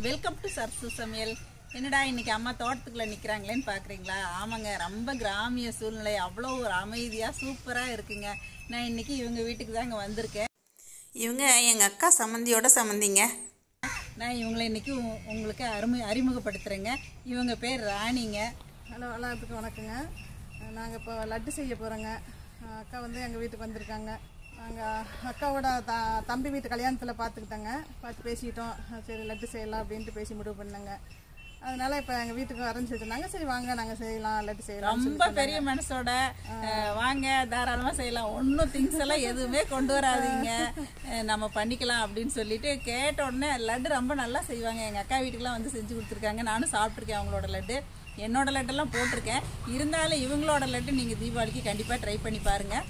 Welcome to சர்சு சமையல். என்னடா இன்னைக்கு அம்மா தோட்டத்துக்குள்ள நிற்கிறாங்களேன்னு பார்க்குறீங்களா? ஆமாங்க, ரொம்ப கிராமிய சூழ்நிலை, அவ்வளோ ஒரு அமைதியாக சூப்பராக இருக்குங்க. நான் இன்னைக்கு இவங்க வீட்டுக்கு தாங்க வந்திருக்கேன். இவங்க எங்கள் அக்கா சம்மந்தியோட சம்மந்திங்க. நான் இவங்களை இன்னைக்கு உங்களுக்கு அறிமுகப்படுத்துகிறேங்க. இவங்க பேர் ராணிங்க. ஹலோ, எல்லாத்துக்கும் வணக்கங்க. நாங்கள் இப்போ லட்டு செய்ய போகிறோங்க. அக்கா வந்து எங்கள் வீட்டுக்கு வந்திருக்காங்க. நாங்கள் அக்காவோட தம்பி வீட்டு கல்யாணத்தில் பார்த்துக்கிட்டோங்க. பார்த்து பேசிக்கிட்டோம். சரி லட்டு செய்யலாம் அப்படின்ட்டு பேசி முடிவு பண்ணாங்க. அதனால இப்போ எங்கள் வீட்டுக்கு வரேன்னு சொல்லிட்டுருந்தாங்க. சரி வாங்க நாங்கள் செய்யலாம், லட்டு செய்யலாம். ரொம்ப பெரிய மனசோட வாங்க, தாராளமாக செய்யலாம், ஒன்றும் திங்ஸ் எல்லாம் எதுவுமே கொண்டு வராதீங்க, நம்ம பண்ணிக்கலாம் அப்படின்னு சொல்லிட்டு கேட்ட உடனே லட்டு ரொம்ப நல்லா செய்வாங்க. எங்கள் அக்கா வீட்டுக்கெலாம் வந்து செஞ்சு கொடுத்துருக்காங்க. நானும் சாப்பிட்ருக்கேன் அவங்களோட லட்டு. என்னோட லட்டெல்லாம் போட்டிருக்கேன். இருந்தாலும் இவங்களோட லட்டு நீங்கள் தீபாவளிக்கு கண்டிப்பாக ட்ரை பண்ணி பாருங்கள்.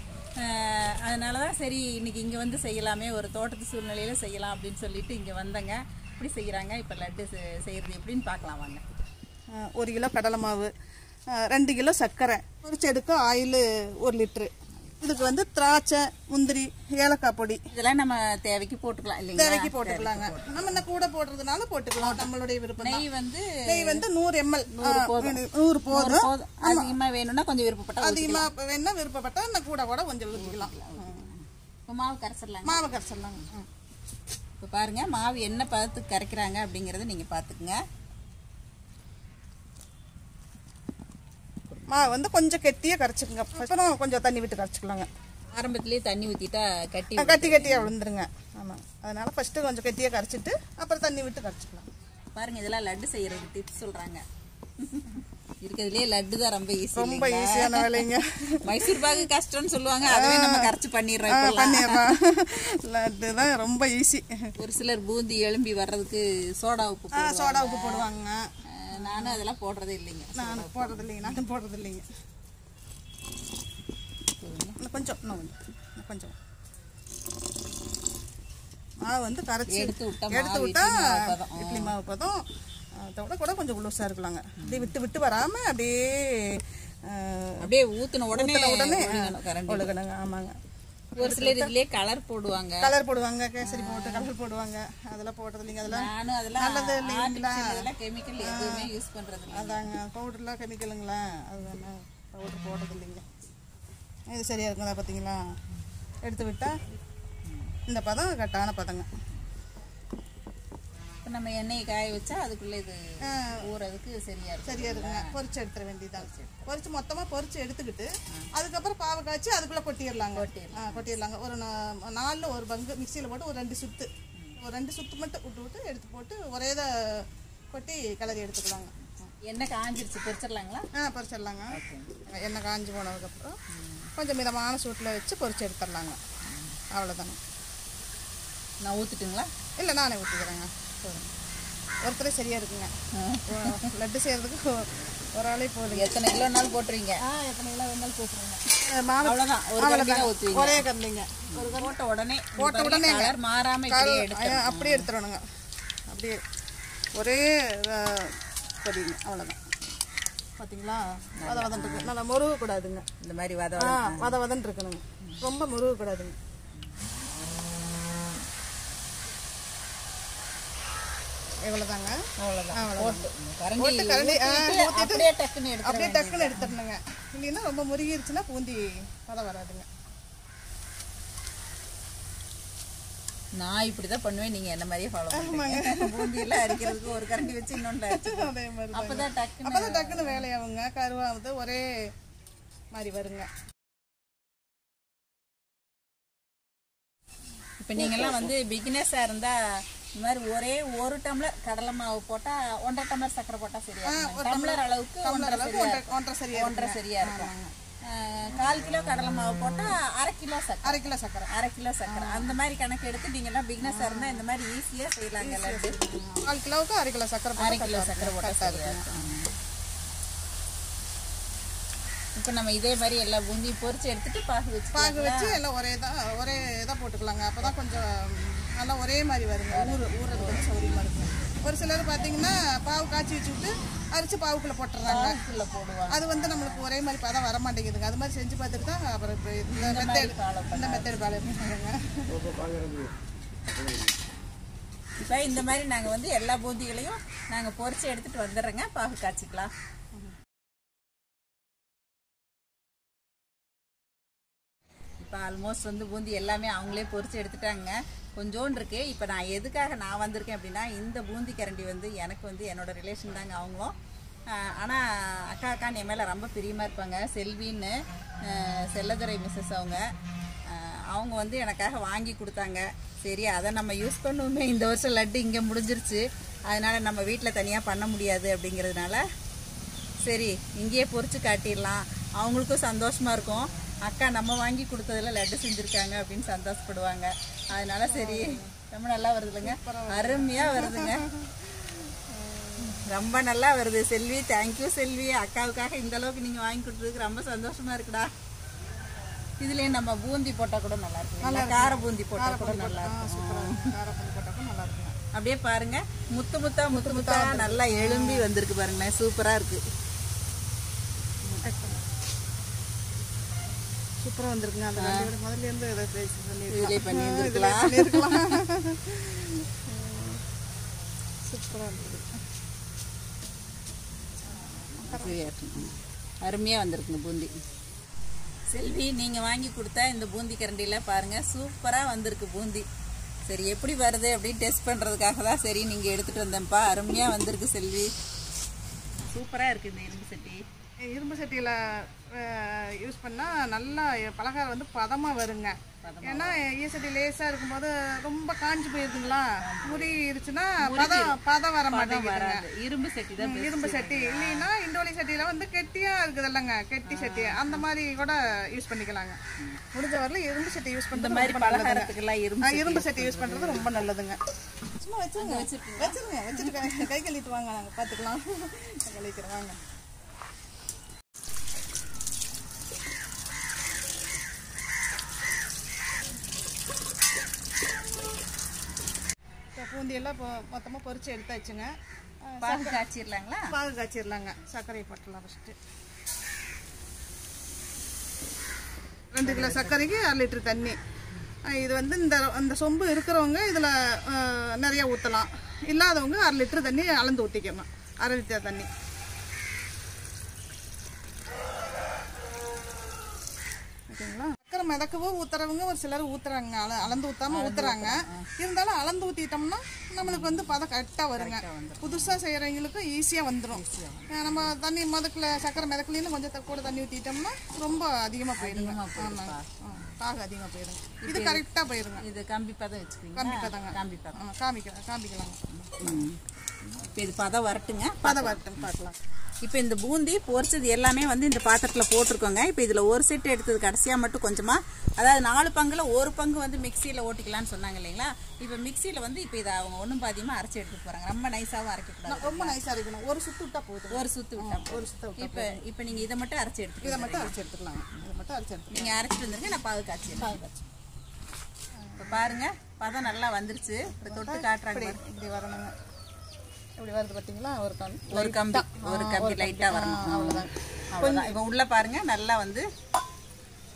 அதனால தான் சரி இன்றைக்கி இங்கே வந்து செய்யலாமே, ஒரு தோட்டத்து சூழ்நிலையில் செய்யலாம் அப்படின்னு சொல்லிட்டு இங்கே வந்தேங்க. இப்படி செய்கிறாங்க. இப்போ லட்டு செய்கிறது எப்படின்னு பார்க்கலாம் வாங்க. 1 கிலோ கடலை மாவு, 2 கிலோ சர்க்கரை, பொரிச்சு எடுக்க ஆயில் 1 லிட்ரு. இதுக்கு வந்து திராட்சை, முந்திரி, ஏலக்காய் பொடி இதெல்லாம் நம்ம தேவைக்கு போட்டுக்கலாம் இல்லைங்க? தேவைக்கு போட்டுக்கலாங்க. நம்ம என்ன கூட போடுறதுனால போட்டுக்கலாம், நம்மளுடைய விருப்பம். நெய் வந்து 100 ml 100 போதும். அதிகமாக வேணும்னா கொஞ்சம் விருப்பப்பட்டா, அதிகமாக வேணும்னா விருப்பப்பட்டா இன்னும் கூட கொஞ்சம் ஊற்றிக்கலாம். இப்போ மாவு கரைச்சிடலாங்க. மாவு கரைச்சிடலாங்க. இப்போ பாருங்க, மாவு என்ன பதத்துக்கு கரைக்கிறாங்க அப்படிங்கிறத நீங்கள் பார்த்துக்குங்க. மாவு வந்து கொஞ்சம் கெட்டியாக கரைச்சிக்கோங்க. அப்புறம் கொஞ்சம் தண்ணி விட்டு கரைச்சிக்கலாங்க. ஆரம்பத்துலேயே தண்ணி ஊற்றிட்டா கட்டியாக விழுந்துருங்க. ஆமாம், அதனால ஃபஸ்ட்டு கொஞ்சம் கெட்டியாக கரைச்சிட்டு அப்புறம் தண்ணி விட்டு கரைச்சிக்கலாம். பாருங்க, இதெல்லாம் லட்டு செய்யறதுக்கு டிப்ஸ் சொல்கிறாங்க. இருக்கிறதுலே லட்டு தான் ரொம்ப ஈஸி, ரொம்ப ஈஸியான வேலைங்க. மைசூர் பாகு கஷ்டம்னு சொல்லுவாங்க, அதுவே நம்ம கரைச்சி பண்ணிடுறோம். லட்டு தான் ரொம்ப ஈஸி. ஒரு சிலர் பூந்தி எழும்பி வர்றதுக்கு சோடா உப்பு போடுவாங்க. நானும் அதெல்லாம் போடுறதே இல்லைங்க. நானும் போடுறது இல்லைங்க. கொஞ்சம் கொஞ்சம் மாவு வந்து கரைச்சி எடுத்து விட்டா இட்லி மாவு பதம். அதோட கூட கொஞ்சம் உளுசாக இருக்கலாங்க. அப்படியே விட்டு வராமல் அப்படியே ஊற்றின உடனே ஒழுகணுங்க. ஆமாங்க. ஒரு சிலர் இதுலயே கலர் போடுவாங்க, கேசரி போட்டு கலர் போடுவாங்க. அதெல்லாம் போடுறது இல்லைங்க. அதெல்லாம் நல்லது இல்லைங்களா? அதெல்லாம் கெமிக்கல் எதுவுமே யூஸ் பண்றது இல்லை. அதாங்க, பவுடர்லாம் கெமிக்கலுங்களா, அது வேணா பவுடர் போடுறது இல்லைங்க. இது சரியா இருக்குங்களா? பார்த்தீங்களா? எடுத்து விட்டா இந்த பதம் கரெக்டான பதங்க. இப்போ நம்ம எண்ணெயை காய வச்சா அதுக்குள்ளே இது ஊறதுக்கு சரியா இருக்குங்க. பொரிச்சு எடுத்துட வேண்டியதான். பொரிச்சு மொத்தமாக பொரிச்சு எடுத்துக்கிட்டு அதுக்கப்புறம் பாவை காய்ச்சி அதுக்குள்ளே கொட்டிடலாங்க. ஒரு 4 ஒரு பங்கு மிக்சியில் போட்டு ஒரு 2 சுத்து மட்டும் விட்டு எடுத்து போட்டு ஒரே இதை கொட்டி கிளறி எடுத்துக்கலாங்க. எண்ணெய் காஞ்சிருச்சு, பொரிச்சிடலாங்களா? பொரிச்சிடலாங்க. எண்ணெய் காஞ்சி போனதுக்கப்புறம் கொஞ்சம் மிதமான சூட்டில் வச்சு பொரிச்சு எடுத்துடலாங்க. அவ்வளோதாங்க. நான் ஊற்றிட்டுங்களா? இல்லை, நானே ஊற்றிக்கிறேங்க. ஒருத்தரே சரியா இருக்குங்க. லட்டு செய்யறதுக்கு ஒரு ஆளே போதும். எத்தனை கிலோனாலும் போட்டுருவீங்க? எத்தனை கிலோ வேணாலும் போட்டுருங்க. அவ்வளோதான், ஒரே கரண்டிங்க. போட்ட உடனே கலர் மாறாம அப்படியே எடுத்துடணுங்க. அப்படியே ஒரே பொடிங்க. அவ்வளோதான். பார்த்தீங்களா? வதவதன் இருக்கு. நல்லா முருக கூடாதுங்க. இந்த மாதிரி வதவதன் இருக்கணுங்க. ரொம்ப முருக கூடாதுங்க. எவ்வளோதாங்க. அப்படியே டக்குன்னு எடுத்துடணுங்க. இல்லைன்னா ரொம்ப முருகிருச்சுன்னா பூந்தி பதம் வராதுங்க. நான் இப்படிதான் பண்ணுவேன், நீங்க என்ன மாதிரியே ஃபாலோ பண்ணுங்க. பூந்தியில அரைக்கிறதுக்கு ஒரு கரண்டி வச்சு இன்னொன்று அதே மாதிரி அப்பதான் டக்குன்னு வேலையாகுங்க. கருவாவது ஒரே மாதிரி வருங்க. இப்போ நீங்கள்லாம் வந்து பிகினர்ஸாக இருந்தால் இந்த மாதிரி ஒரே 1 டம்ளர் கடலை மாவு போட்டால் 1.5 டம்ளர் சர்க்கரை போட்டால் சரியா இருக்கும். டம்ளர் அளவுக்கு 1.5 சரியா இருக்கும். 1/4 கிலோ கடலை மாவு போட்டால் 1/2 கிலோ சர்க்கரை 1/2 கிலோ சர்க்கரை அந்த மாதிரி கணக்கு எடுத்து நீங்கள்லாம் பிகினர்ஸாக இருந்தால் இந்த மாதிரி ஈஸியாக செய்யலாங்க. 1/4 கிலோவுக்கு 1/2 கிலோ சர்க்கரை போட்டால் சரியா இருக்கும். இப்போ நம்ம இதே மாதிரி எல்லா பூந்தியும் பொரிச்சு எடுத்துட்டு பாகு வச்சு எல்லாம் ஒரே இதாக போட்டுக்கலாங்க. அப்போ தான் கொஞ்சம் நல்லா ஒரே மாதிரி வருங்க. ஊறது கொஞ்சம் சௌரியமாக இருக்கும். ஒரு சிலர் பார்த்தீங்கன்னா பாவு காய்ச்சி வச்சுட்டு அரிச்சு பாவுக்குள்ளே போட்டுறாங்க. அது வந்து நம்மளுக்கு ஒரே மாதிரி பதம் வர மாட்டேங்குதுங்க. அது மாதிரி செஞ்சு பார்த்துட்டு தான் அப்புறம் இப்போ இந்த மெத்தேடு ஃபாலோ பண்ணுறாங்க. இப்போ இந்த மாதிரி நாங்கள் வந்து எல்லா பூந்திகளையும் நாங்கள் பொரிச்சு எடுத்துகிட்டு வந்துடுறோங்க. பாகு காய்ச்சிக்கலாம். இப்போ ஆல்மோஸ்ட் வந்து பூந்தி எல்லாமே அவங்களே பொரிச்சு எடுத்துட்டாங்க. கொஞ்சோண்டு இருக்கு. இப்போ நான் எதுக்காக நான் வந்திருக்கேன் அப்படின்னா, இந்த பூந்தி கரண்டி வந்து எனக்கு வந்து என்னோட ரிலேஷன் தாங்க அவங்களும். ஆனால் அக்கான்னு என் மேலே ரொம்ப பிரியமாக இருப்பாங்க. செல்வின்னு செல்லதுரை மிஸ்ஸஸ் அவங்க வந்து எனக்காக வாங்கி கொடுத்தாங்க. சரி அதை நம்ம யூஸ் பண்ணுவோமே, இந்த வருஷம் லட்டு இங்கே முடிஞ்சிருச்சு, அதனால் நம்ம வீட்டில் தனியாக பண்ண முடியாது அப்படிங்கிறதுனால சரி இங்கேயே பொரிச்சு காட்டிடலாம், அவங்களுக்கும் சந்தோஷமாக இருக்கும். அக்கா நம்ம வாங்கி கொடுத்ததில் லட்டு செஞ்சுருக்காங்க அப்படின்னு சந்தோஷப்படுவாங்க. அதனால சரி ரொம்ப நல்லா வருதுங்க, அருமையாக வருதுங்க, ரொம்ப நல்லா வருது. செல்வி தேங்க்யூ செல்வி, அக்காவுக்காக இந்த அளவுக்கு நீங்கள் வாங்கி கொடுத்ததுக்கு ரொம்ப சந்தோஷமாக இருக்குடா. இதுலேயே நம்ம பூந்தி போட்டால் கூட நல்லா இருக்கும், நல்லா கார பூந்தி போட்டால் கூட நல்லா இருக்கும். அப்படியே பாருங்க முத்து முத்தா முத்து முத்தா நல்லா எழும்பி வந்திருக்கு பாருங்களேன், சூப்பராக இருக்கு, சூப்பராக வந்திருக்குங்க. அந்த முதல்ல இருந்து இதிலே பண்ணியிருக்கலாம். சூப்பராக இருந்தது, அருமையாக வந்திருக்குங்க பூந்தி. செல்வி நீங்கள் வாங்கி கொடுத்தா இந்த பூந்தி கரண்டியில் பாருங்கள் சூப்பராக வந்திருக்கு பூந்தி. சரி எப்படி வருது அப்படின்னு டெஸ்ட் பண்ணுறதுக்காக தான் சரி நீங்கள் எடுத்துகிட்டு வந்தேன்ப்பா. அருமையாக வந்திருக்கு செல்வி, சூப்பராக இருக்குது. இந்த இரும்பு சட்டி, இரும்பு சட்டியில் யூஸ் பண்ணால் நல்லா பலகாரம் வந்து பதமாக வருங்க. ஏன்னா ஈசட்டி லேசாக இருக்கும்போது ரொம்ப காஞ்சி போயிருக்குங்களா, முறிடுச்சுன்னா பதம் வர மாட்டேங்குதுங்க. இரும்பு சட்டி தான், இரும்பு சட்டி இல்லைன்னா இண்டோலி சட்டியில் வந்து கெட்டியாக இருக்குது இல்லைங்க, கெட்டி சட்டி அந்த மாதிரி கூட யூஸ் பண்ணிக்கலாங்க. முடிஞ்ச வரல இரும்பு சட்டி யூஸ் பண்ணுறது மாதிரி பலகாரத்துக்கெல்லாம் இரும்பு சட்டி யூஸ் பண்ணுறது ரொம்ப நல்லதுங்க. சும்மா வச்சுருங்க கை கழுவிட்டு வாங்க, நாங்கள் பார்த்துக்கலாம். கழுவிக்கிறோம் வாங்க. பூந்தி எல்லாம் மொத்தமாக பொரிச்சு எடுத்தாச்சுங்க. பாகு காய்ச்சிடலாங்களா? பாகு காய்ச்சிடலாங்க. சர்க்கரையை போட்டுடலாம் ஃபஸ்ட்டு. 2 கிலோ சர்க்கரைக்கு 1 லிட்டர் தண்ணி. இது வந்து இந்த சொம்பு இருக்கிறவங்க இதில் நிறைய ஊற்றலாம், இல்லாதவங்க 1/2 லிட்டர் தண்ணி அளந்து ஊற்றிக்கணும். 1/2 லிட்டர் தண்ணி ஓகேங்களா. சர்க்கரை மிதக்கவும் ஊற்றுறவங்க ஒரு சிலர் ஊற்றுறாங்க, அளந்து ஊற்றாமல் ஊற்றுறாங்க. இருந்தாலும் அளந்து ஊற்றிட்டோம்னா நம்மளுக்கு வந்து பதம் கரெக்டாக வருங்க. புதுசாக செய்கிறவங்களுக்கு ஈஸியாக வந்துடும். நம்ம தண்ணி சர்க்கரை மிதக்கலின்னு கொஞ்சம் கூட தண்ணி ஊற்றிட்டோம்னா ரொம்ப அதிகமாக போயிடுங்க. ஆமாங்க, பாகு அதிகமாக போயிடுங்க. இது கரெக்டாக போயிடுங்க. இது கம்பி பதம் வச்சுக்கோங்க. கம்பி பதங்க, கம்பி பதம் காமிக்கலாங்க. இப்போ இது பதம் வரட்டுங்க, பதம் வரட்டுங்க பார்க்கலாம். இப்போ இந்த பூந்தி பொரிச்சது எல்லாமே வந்து இந்த பாத்திரத்தில் போட்டிருக்கோங்க. இப்போ இதில் ஒரு செட் எடுத்தது கடைசியாக மட்டும் கொஞ்சமாக, அதாவது 4 பங்கில் 1 பங்கு வந்து மிக்சியில் ஓட்டிக்கலான்னு சொன்னாங்க இல்லைங்களா. இப்போ மிக்சியில் வந்து இப்போ இதை அவங்க ஒன்றும் பாதியமாக அரைச்சி எடுத்துட்டு போகிறாங்க. ரொம்ப நைஸாகவும் அரைக்கக்கூடாது, ரொம்ப நைஸாக இருக்கணும். ஒரு சுற்று விட்டால் போதும், ஒரு சுற்று விட்டால். இப்போ நீங்கள் இதை மட்டும் அரைச்சி எடுத்துக்கலாம். இதை மட்டும் அரைச்சி எடுத்துக்கலாம். இதை மட்டும் அரைச்சி எடுத்துக்கலாம். நீங்கள் அரைச்சிட்டு வந்துருங்க, நான் பாகு காய்ச்சி. இப்போ பாருங்கள் பதம் நல்லா வந்துருச்சு. இப்போ தொட்டு காட்டுறாங்க, இப்படி வரணுங்க. இப்படி வருது பார்த்தீங்களா, ஒரு கம்பி லைட்டாக வரணும், அவ்வளோதான். அவ்வளோதான். இப்போ உள்ளே பாருங்கள் நல்லா வந்து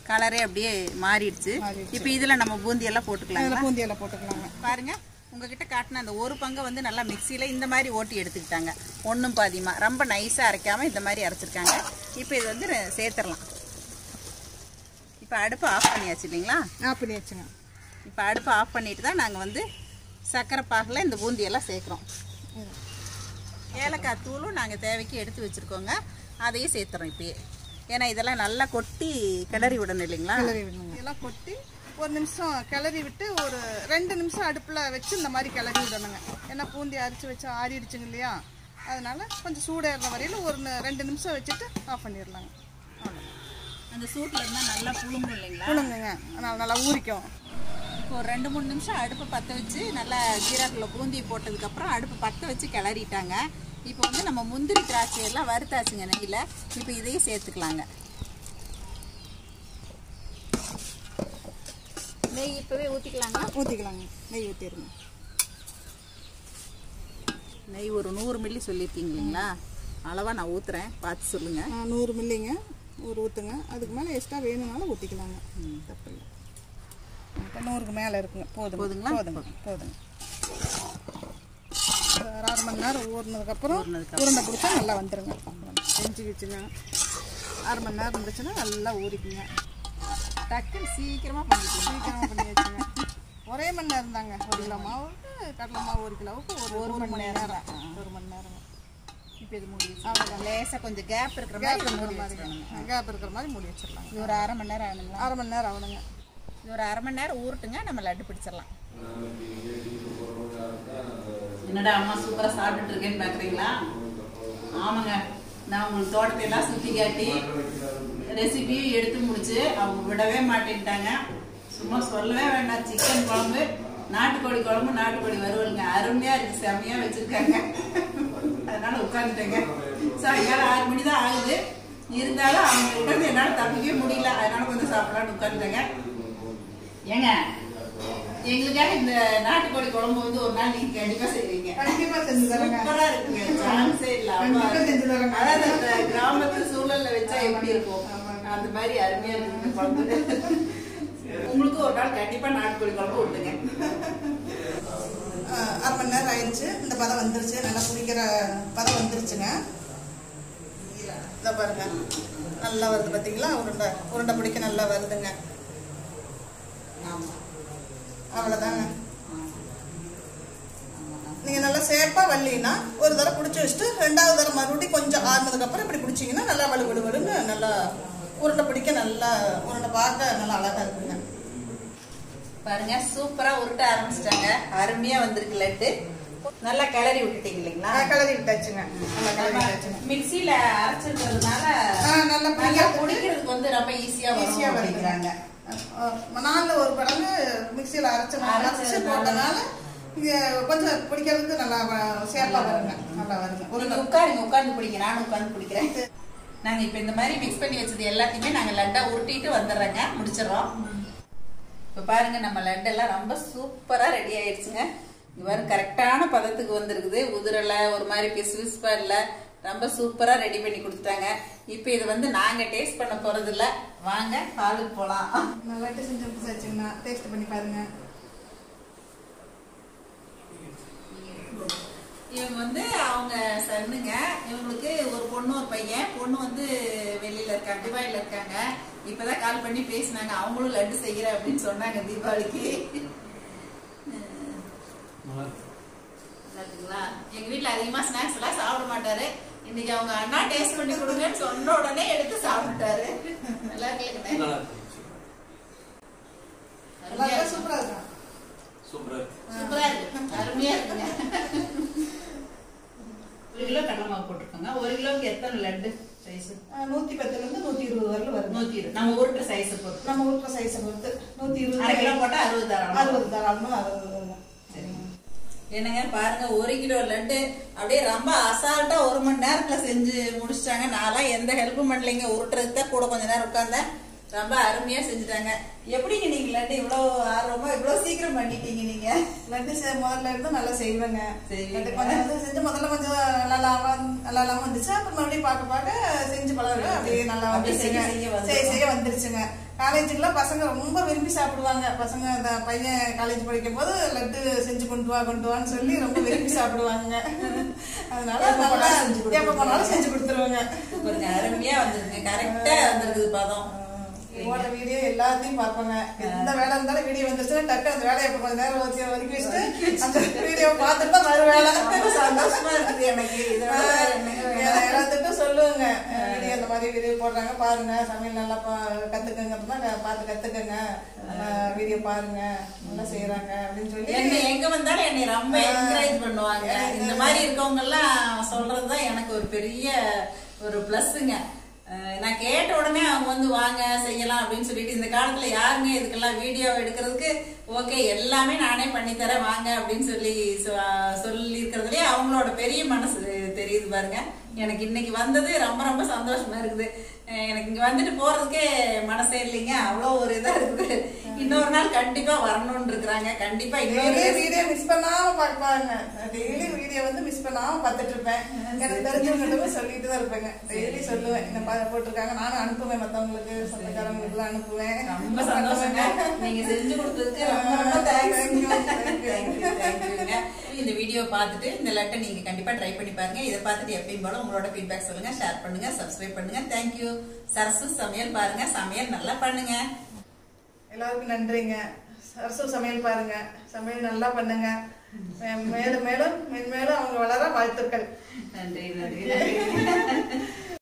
கலரே அப்படியே மாறிடுச்சு. இப்போ இதில் நம்ம பூந்தியெல்லாம் போட்டுக்கலாம். பூந்தியெல்லாம் போட்டுக்கலாங்க. பாருங்கள் உங்ககிட்ட காட்டின அந்த ஒரு பங்கை வந்து நல்லா மிக்சியில் இந்த மாதிரி ஓட்டி எடுத்துக்கிட்டாங்க. ஒன்றும் பாதியமாக ரொம்ப நைஸாக அரைக்காமல் இந்த மாதிரி அரைச்சிருக்காங்க. இப்போ இது வந்து சேர்த்துடலாம். இப்போ அடுப்பை ஆஃப் பண்ணியாச்சு இல்லைங்களா? ஆஃப் பண்ணியாச்சுங்க. இப்போ அடுப்பை ஆஃப் பண்ணிட்டு தான் நாங்கள் வந்து சர்க்கரை பாகில் இந்த பூந்தியெல்லாம் சேர்க்குறோம். ஏலக்காய் தூளும் நாங்கள் தேவைக்கு எடுத்து வச்சுருக்கோங்க, அதையும் சேர்த்துறோம் இப்போயே. ஏன்னா இதெல்லாம் நல்லா கொட்டி கிளறி விடணும் இல்லைங்களா? கிளறி விடணும். இதெல்லாம் கொட்டி 1 நிமிஷம் கிளறி விட்டு ஒரு 2 நிமிஷம் அடுப்பில் வச்சு இந்த மாதிரி கிளறி விடணுங்க. ஏன்னா பூந்தி அரைச்சி வச்சு ஆறிடுச்சுங்க இல்லையா, அதனால கொஞ்சம் சூடேற வரையில் ஒரு 2 நிமிஷம் வச்சுட்டு ஆஃப் பண்ணிடலாங்க. அந்த சூட்டில் இருந்தால் நல்லா புழுங்கும் இல்லைங்களா? புழுங்குங்க, நல்லா ஊறிக்கும். இப்போ ஒரு 2-3 நிமிஷம் அடுப்பு பற்ற வச்சு நல்லா ஜீராக்கில் பூந்தி போட்டதுக்கப்புறம் அடுப்பு பற்ற வச்சு கிளறிட்டாங்க. இப்போ வந்து நம்ம முந்திரி திராட்சை எல்லாம் வறுத்தாச்சுங்க நெய்யில். இப்போ இதையும் சேர்த்துக்கலாங்க. நெய் இப்போவே ஊற்றிக்கலாங்க. நெய் ஊற்றிடுங்க. நெய் ஒரு 100 மில்லி சொல்லியிருக்கீங்க இல்லைங்களா, அளவாக நான் ஊற்றுறேன், பார்த்து சொல்லுங்கள். 100 மில்லிங்க ஊற்றுங்க. அதுக்கு மேலே எக்ஸ்ட்ரா வேணும்னாலும் ஊற்றிக்கலாங்க, தப்பு இல்லை. 100க்கு மேலே இருக்குங்க. போதுங்களா? போதுங்க. 1/2 மணி நேரம் ஊறினதுக்கப்புறம் உருண்டை பிடிச்சா நல்லா வந்துடுங்க. செஞ்சு வச்சுங்க. 1/2 மணி நேரம் இருந்துச்சுன்னா நல்லா ஊறிக்குங்க. டக்குன்னு சீக்கிரமாக பண்ணி வச்சுங்க. ஒரே மணி நேரம் தாங்க. 1 கிலோ மாவுக்கு கடலை மாவு 1 கிலோவுக்கு ஒரு மணி நேரம். 1 மணி நேரம். இப்போ இது மூடி அவ்வளோதான். லேசாக கொஞ்சம் கேப் இருக்கிற மாதிரி மூடி வச்சிடலாம். இது ஒரு 1/2 மணி நேரம் ஆகணுங்களா? 1/2 மணி நேரம் ஆகணுங்க. இது ஒரு 1/2 மணி நேரம் ஊருட்டுங்க. நம்ம லட்டு பிடிச்சிடலாம். என்னடா அம்மா சூப்பராக சாப்பிட்டுட்டு இருக்கேன்னு பார்க்குறீங்களா? ஆமாங்க, நான் உங்களுக்கு தோட்டத்தை எல்லாம் சுற்றி காட்டி ரெசிபியும் எடுத்து முடிச்சு அவங்க விடவே மாட்டேன்ட்டாங்க. சும்மா சொல்லவே வேண்டாம். சிக்கன் குழம்பு, நாட்டுக்கோழி குழம்பு, நாட்டுக்கோழி வறுவலுங்க. அருமையாக இருக்குது, செம்மையாக வச்சுருக்காங்க. அதனால உட்காந்துட்டேங்க. சாயங்காலம் 6 மணி தான் ஆகுது. இருந்தாலும் அவங்க உட்காந்து என்னால் தப்பிக்கவே முடியல. அதனால கொஞ்சம் சாப்பிடலான்னு உட்காந்துட்டேங்க. ஏங்க, எங்களுக்காக இந்த நாட்டுக்கோழி குழம்பு வந்து ஒரு நாள் நீங்க கண்டிப்பா செய்வீங்க. கண்டிப்பா செஞ்சு தரேங்க. சூப்பரா இருக்குங்க. சான்ஸே இல்ல. அதாவது அந்த கிராமத்து சூழல்ல வச்சா எப்படி இருக்கும் அந்த மாதிரி அருமையா இருக்குங்க குழம்பு. உங்களுக்கு ஒரு நாள் கண்டிப்பா நாட்டுக்கோழி குழம்பு விட்டுங்க. 1/2 மணி நேரம் ஆயிடுச்சு. இந்த பதம் வந்துருச்சு. நல்லா குடிக்கிற பதம் வந்துருச்சுங்க. இதை பாருங்க, நல்லா வருது பார்த்தீங்களா? உருண்டை பிடிக்க நல்லா வருதுங்க. அவ்வளோதாங்க. நீங்கள் நல்லா சேஃபாக வரலீங்கன்னா ஒரு தடவை பிடிச்சி வச்சுட்டு 2வது தடவை மறுபடியும் கொஞ்சம் ஆறுனதுக்கப்புறம் இப்படி பிடிச்சிங்கன்னா நல்லா வலுவலுன்னு நல்லா உருண்டை பிடிக்க நல்லா உருண்டை பார்க்க நல்லா அழகாக இருக்குங்க. பாருங்க, சூப்பரா உருட்ட ஆரம்பிச்சிட்டாங்க. அருமையா வந்திருக்கு லட்டு. நல்லா கிளறி விட்டுட்டீங்க இல்லைங்களா? கிளறி விட்டாச்சுங்க. நல்லா கிளறி விட்டாச்சுங்க. மிக்சியில அரைச்சிருக்கிறதுனால நல்லா பிடிக்கிறதுக்கு வந்து ரொம்ப ஈஸியா வரைக்கிறாங்க. நாளில் ஒரு படங்கு மிக்சியில் அரைச்சி போட்டனால கொஞ்சம் பிடிக்கிறதுக்கு நல்லா சேஃபாக வருங்க. நல்லா வருங்க. உட்காந்து பிடிங்க. நானும் உட்காந்து பிடிக்கிறேன். நாங்கள் இப்போ இந்த மாதிரி மிக்ஸ் பண்ணி வச்சது எல்லாத்தையுமே நாங்கள் லட்டா உருட்டிட்டு வந்துடுறோங்க. முடிச்சிடறோம். இப்போ பாருங்க, நம்ம லட்டெல்லாம் ரொம்ப சூப்பராக ரெடி ஆயிடுச்சுங்க. இவ்வாறு கரெக்டான பதத்துக்கு வந்துருக்குது. உதிரலை, ஒரு மாதிரி பிசுபிசுப்பா இல்லை. ரொம்ப சூப்பரா ரெடி பண்ணி கொடுத்துட்டாங்க. இப்போ இது வந்து நாங்க டேஸ்ட் பண்ண போறது இல்ல. வாங்க ஹாலுக்கு போலாம். நல்லா செஞ்சு வச்சுங்கன்னா டேஸ்ட் பண்ணி பாருங்க. இவங்க வந்து அவங்க சன்னுங்க. இவங்களுக்கு ஒரு பொண்ணு ஒரு பையன். பொண்ணு வந்து வெளியில இருக்காங்க, துபாயில இருக்காங்க. இப்பதான் கால் பண்ணி பேசினாங்க. அவங்களும் லட்டு செய்யற அப்படின்னு சொன்னாங்க தீபாவளிக்கு. எங்க வீட்டுல அதிகமா ஸ்நாக்ஸ் எல்லாம் சாப்பிட மாட்டாரு. இன்னைக்கு அவங்க அண்ணா டேஸ்ட் பண்ணி கொடுங்கன்னு சொன்ன உடனே எடுத்து சாப்பிட்டாரு. நல்லா இருக்கு. சூப்பரா இருக்கு. அருமையா இருக்குங்க. 1 கிலோ கடலை மாவு போட்டிருக்காங்க. 1 கிலோக்கு எத்தனை லட்டு சைஸ்? 110 இருந்து 120 வரல வரும். 120. நம்ம உருட்டுற சைஸை பொறுத்து. 120 1/2 கிலோ போட்டா 60 தாராளமா. என்னங்க பாருங்க, 1 கிலோ லட்டு அப்படியே ரொம்ப அசால்ட்டா 1 மணி நேரத்துல செஞ்சு முடிச்சிட்டாங்க. நான்லாம் எந்த ஹெல்ப்பும் பண்ணலைங்க. உருட்டுறதுக்கு தான் கூட கொஞ்ச நேரம் உட்கார்ந்தேன். ரொம்ப அருமையா செஞ்சுட்டாங்க. எப்படிங்க நீங்க லட்டு இவ்வளவு ஆர்வமா இவ்வளவு சீக்கிரம் பண்ணிட்டீங்க? நீங்க லட்டு முதல்ல இருந்து நல்லா செய்வேங்க. கொஞ்சம் செஞ்சு முதல்ல கொஞ்சம் நல்லா இல்லாம வந்துச்சு. அப்புறம் மறுபடியும் பார்க்க செஞ்சு பழக அப்படியே நல்லா செய்ய வந்துருச்சுங்க. காலேஜுக்குலாம் பசங்க ரொம்ப விரும்பி சாப்பிடுவாங்க. பசங்க அந்த பையன் காலேஜ் படிக்கும் போது லட்டு செஞ்சு கொண்டு வான்னு சொல்லி ரொம்ப விரும்பி சாப்பிடுவாங்க. அதனால எப்ப போனாலும் செஞ்சு கொடுத்துருவாங்க. அருமையா வந்துருக்கு. கரெக்டா வந்துருக்குது பதம். போட்ட வீடியோ எல்லாத்தையும் பார்ப்பாங்க. எந்த வேலை இருந்தாலும் வீடியோ வந்துருச்சுன்னா டக்கு அந்த வேலையை கொஞ்ச நேரம் ஒதுக்கி வச்சுட்டு அந்த வீடியோ பார்த்துட்டு தான் மறு வேலை. சந்தோஷமா இருக்குது எனக்கு. எல்லாத்துட்டும் சொல்லுவாங்க, வீடியோ இந்த மாதிரி வீடியோ போடுறாங்க பாருங்க, சமையல் நல்லா கத்துக்கங்கிறதுனா பார்த்து கத்துக்கங்க, வீடியோ பாருங்க, நல்லா செய்யறாங்க அப்படின்னு சொல்லி என்ன எங்க வந்தாலும் என்னை ரொம்ப என்கரேஜ் பண்ணுவாங்க. இந்த மாதிரி இருக்கவங்க எல்லாம் சொல்றதுதான் எனக்கு ஒரு பெரிய ஒரு பிளஸ்ங்க. நான் கேட்ட உடனே அவங்க வந்து வாங்க செய்யலாம் அப்படின்னு சொல்லிட்டு, இந்த காலத்துல யாருங்க இதுக்கெல்லாம் வீடியோ எடுக்கிறதுக்கு ஓகே எல்லாமே நானே பண்ணித்தரேன் வாங்க அப்படின்னு சொல்லி இருக்கிறதுலயே அவங்களோட பெரிய மனசு தெரியுது பாருங்க. எனக்கு இன்னைக்கு வந்தது ரொம்ப ரொம்ப சந்தோஷமா இருக்குது. எனக்கு இங்க வந்துட்டு போறதுக்கே மனசே இல்லைங்க. அவ்வளோ ஒரு இதா இருக்குது. இன்னொரு நாள் கண்டிப்பா வரணும்னு இருக்கிறாங்க. கண்டிப்பா இன்னொரு வீடியோ மிஸ் பண்ணாம பார்ப்பாங்க. டெய்லி வீடியோ வந்து மிஸ் பண்ணாம பார்த்துட்டு இருப்பேன். எனக்கு தெரிஞ்சவங்க சொல்லிட்டு தான் இருப்பேங்க. டெய்லி சொல்லுவேன், இந்த போட்டிருக்காங்க, நானும் அனுப்புவேன், மற்றவங்களுக்கு சொந்தக்காரங்களுக்கு எல்லாம் அனுப்புவேன். ரொம்ப சந்தோஷங்க. நீங்க செஞ்சு கொடுத்ததுக்கு ரொம்ப ரொம்ப தேங்க்யூங்க. இந்த வீடியோ பார்த்துட்டு இந்த லட்டை நீங்க கண்டிப்பா ட்ரை பண்ணி பாருங்க. இதை பார்த்துட்டு எப்பயும் போல உங்களோட ஃபீட்பேக் சொல்லுங்க, ஷேர் பண்ணுங்க, சப்ஸ்கிரைப் பண்ணுங்க. தேங்க்யூ. சரசு சமையல் பாருங்க, சமையல் நல்லா பண்ணுங்க. எல்லாருக்கும் நன்றிங்க. சரசு சமையல் பாருங்க, சமையல் நல்லா பண்ணுங்க. மேலும் மேலும் மென்மேலும் அவங்க வளர வாழ்த்துக்கள். நன்றி நன்றி.